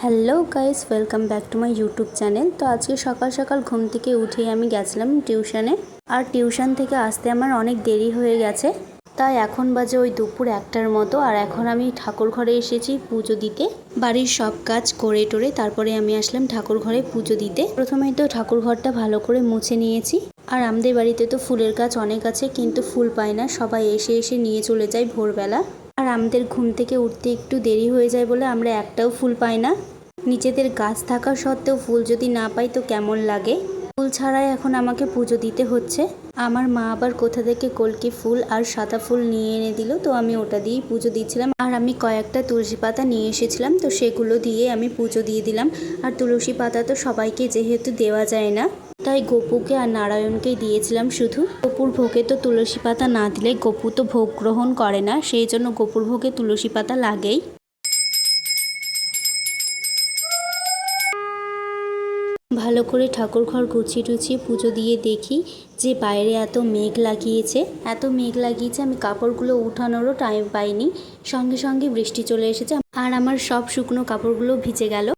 Hello guys, welcome back to my YouTube channel. তো আজকে সকাল সকাল ঘুম থেকে উঠেই আমি গেছিলাম টিউশনে। আর টিউশন থেকে আসতে আমার অনেক দেরি হয়ে গেছে, তাই এখন বাজে ওই দুপুর 1টার মতো। আর এখন আমি ঠাকুর ঘরে এসেছি পুজো দিতে। বাড়ির সব কাজ করে টোরে তারপরে আমি আসলাম ঠাকুর ঘরে পুজো দিতে। প্রথমেই তো ঠাকুর ঘরটা ভালো করে মুছে নিয়েছি। আর আমাদের বাড়িতে তো ফুলের গাছ অনেক আছে, কিন্তু ফুল পায় না, সবাই এসে এসে নিয়ে চলে যায় ভোরবেলা। আর আমাদের ঘুম থেকে উঠতে একটু দেরি হয়ে যায় বলে আমরা একটাও ফুল পাই না। নিজেদের গাছ থাকা সত্ত্বেও ফুল যদি না পাই তো কেমন লাগে। ফুল ছাড়াই এখন আমাকে পুজো দিতে হচ্ছে। আমার মা আবার কোথা থেকে কলকি ফুল আর সাদা ফুল নিয়ে এনে দিল, তো আমি ওটা দিয়েই পুজো দিচ্ছিলাম। আর আমি কয়েকটা তুলসী পাতা নিয়ে এসেছিলাম, তো সেগুলো দিয়ে আমি পুজো দিয়ে দিলাম। আর তুলসী পাতা তো সবাইকে যেহেতু দেওয়া যায় না, তাই গপুকে আর নারায়ণকেই দিয়েছিলাম শুধু। গপুর ভোগে তো তুলসী পাতা না দিলে গপু তো ভোগ গ্রহণ করে না, সেই জন্য গপুর ভোগে তুলসী পাতা লাগেই। ভালো করে ঠাকুর ঘর গুছিয়ে টুছিয়ে পুজো দিয়ে দেখি যে বাইরে এত মেঘ লাগিয়েছে আমি কাপড়গুলো উঠানোরও টাইম পাইনি। সঙ্গে সঙ্গে বৃষ্টি চলে এসেছে আর আমার সব শুকনো কাপড়গুলো ভিজে গেল।